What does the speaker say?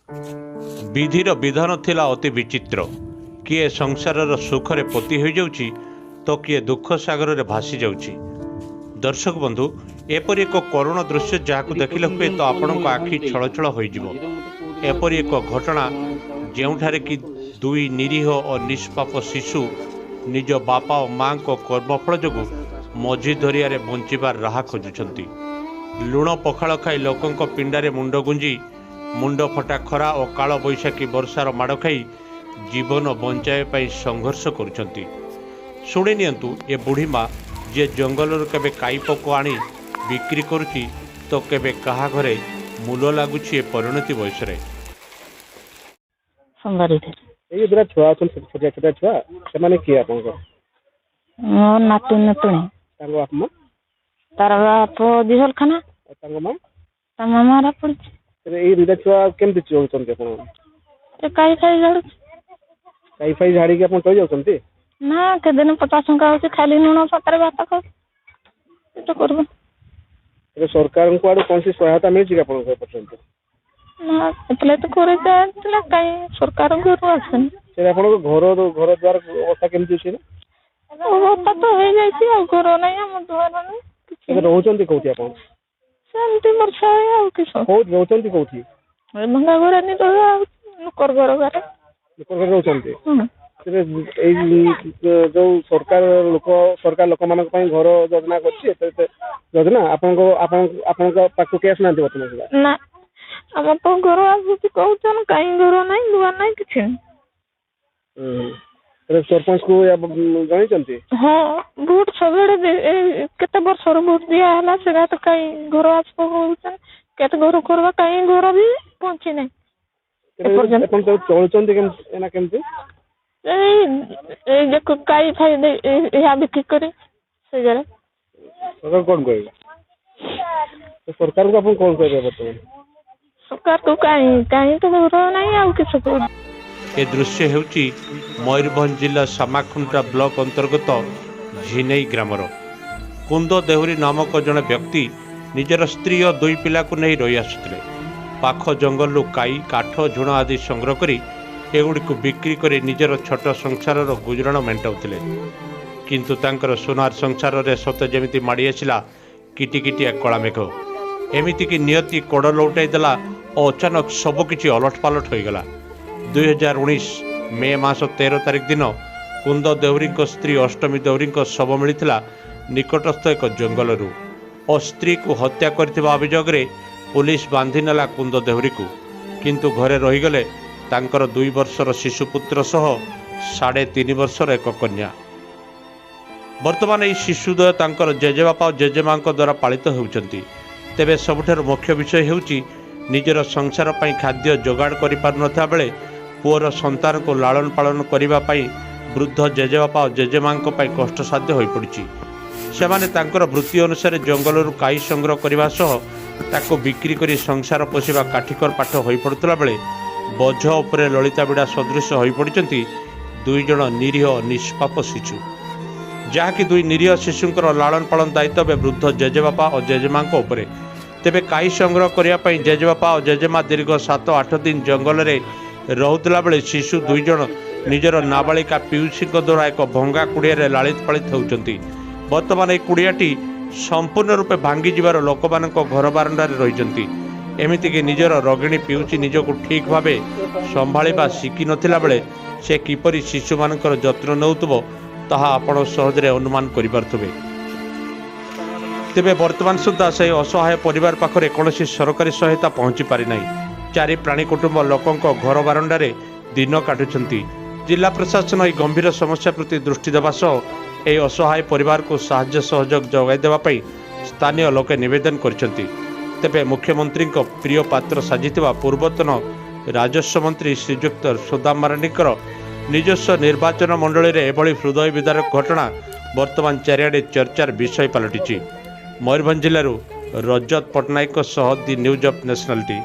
विधिर विधान थिला अति विचित्र। किए संसारर सुखरे पोती हो जाउछि तो किए दुख सागर में भासी जाउछि। दर्शक बंधु, एपरि एक करुण दृश्य जहाक देखिले हुए तो आपणक आखि छलछल होइजिवो। एपरि एक घटना जेउठारे कि दुई निरीह और निष्पाप शिशु निज बापा और माँ को कर्मफल जोगु मझी दरिया बंचार राह खोजुंट। लुण पखाल खाई लोकंक पिंडारे मुंड गुंजी मुंड फटा खरा और काल बैशाखी वर्षार माड़ खाई जीवन बंचाई संघर्ष करुंच। शुणी नियंतु ए बुढ़ी माँ जे जंगल केबे काईपको आनी बिक्री करुच्ची तो केबे कहा घरे मूल लगुच परिणति बयस छुआ छोटा छोटा छुआ से किए मो नातु नातुणी तार बाप दिहल खाना ता मामा पड़ी छुआ केमती चलुन काई खाई झाड़ू काई फाई झाड़ी आप चल जाऊँ ना के दिन 50 टंका होची खाली नुण सतरे भात खाऊ तो करबो। सरकार को आड़ कौन सी सहायता मिली पर्यंत ना एतले तो करे जातला काई सरकार घर आसन से घर घर द्वार अवस्था केमती अछि अवस्था तो हो जाइछि आ घर नै हम द्वार नै किछि रहउचंती कोथि आपण सेमती वर्षा है आ किछो कोथि रहउचंती कोथि मंगा घर नि तो नुकर घर घर रहउचंती जो सरकार लोक मान घर योजना करना आपण पाक केस ना बर्तमान ना हम तो घर आसुची कहउछन काई घर नै दुआ नै किछि सरपंच को जानी हाँ भोट सबड़े केते वर्ष भोट दिया है से तो कई घर आसपन केते घर करवा कई घर भी पहुंची नहीं चलुना केमती कई फाई यहाँ बिक्री करे से जरा सरकार कौन कहे सरकार को अपन कौन कहे बर्तमान सरकार को कहीं कहीं तो घर नहीं आ किसी ए दृश्य हेउची मयूरभंज जिला सामाखुंटा ब्लॉक अंतर्गत झिनेई ग्रामर कुंद देहुरी नामक जड़े व्यक्ति निजर स्त्री और दुई पिला को नहीं रही आसुते। पाख जंगल काई काठ झुण आदि संग्रह करी एगुड़ी को बिक्री कर निजर छोट संसार गुजराण मेटाउले। किंतु तांकर सोनार संसार रे सत जेमिति माड़ी आसिला किटिकिटिया कला मेघ एमिति कि नियति कोड़ लौटाई देला और अचानक सबकिछि अलट पालट हो गला। 2019 मे मास 13 तारिख दिन कुंद देहुरी स्त्री अष्टमी देहुरी शव मिलता निकटस्थ एक जंगल और स्त्री को हत्या करथिबा अभियोग रे पुलिस बांधी नेला कुंद देहुरी को। किंतु घरे रहीगले तांकर 2 वर्षर शिशुपुत्र सह 3.5 वर्षर एक कन्या। वर्तमान यह शिशुद्वय तांकर जेजेबापा और जेजेमा द्वारा पालित होउचंती। तेबे सबुठार मुख्य विषय हेउची निजर संसार पई खाद्य जोगाड़ करि पार नथा बेले पुअर संतान को लालन पालन करने वृद्ध जेजेबापा और जेजेमा कष्टसाध्य हो पड़ी। सेमाने तांकर वृत्ति अनुसार जंगल काई संग्रह करने सह ताको बिक्री करी संसार पोषिबा काठिकर पाठ हो पड़ुला बेले बोझ उपरे ललिता बिड़ा सदृश हो पड़ती 2 जण निरीह निष्पाप शिशु, जहाँकि 2 निरीह शिशुंकर लालन पालन दायित्व वृद्ध जेजेबापा और जेजेमा उपरे। तेबे काई संग्रह करने जेजेबापा और जेजेमा दीर्घ 7-8 दिन जंगल में रहुतला बेले शिशु 2 जण निजर नाबालिका पीयूषी द्वारा एक भंगा कुड़िया लालित पालित होउचंती। वर्तमान यह कुड़ियाटी संपूर्ण रूपे भांगी जीवार लोक मान घर बारंडार रही। एमितिक निजर रगिणी पीयूषी निजक ठीक भाव संभाळिबा शिखि नथिला बेले से किपरि शिशु मानकर जत्न नेउतबो ताहा आपण सहजरे अनुमान करि पारथबे। तेबे वर्तमान सुद्धा से असहाय परिवार पाखरे कौनसी सरकारी सहायता पहुंची पारि नाही। 4 प्राणी कुटुंब लोकंक घर बारंडारे दिन काटुछंती। जिला प्रशासन यह गंभीर समस्या प्रति दृष्टि देवा सह यह असहाय परिवार को साहाय्य सहयोग जोगाई देवा पई स्थानीय लोके निवेदन करछंती। तेबे मुख्यमंत्री प्रिय पात्र साजिथिबा पूर्वतन राजस्व मंत्री श्रीयुक्त सुदाम मारांडीकर निजस्व निर्वाचन मंडली रे एभली हृदय विदारक घटना वर्तमान चारिआडे चर्चार विषय पलटिछि। मयूरभंज जिलूर रजत पट्टनायक सह दि न्यूज ऑफ नेशनलिटी।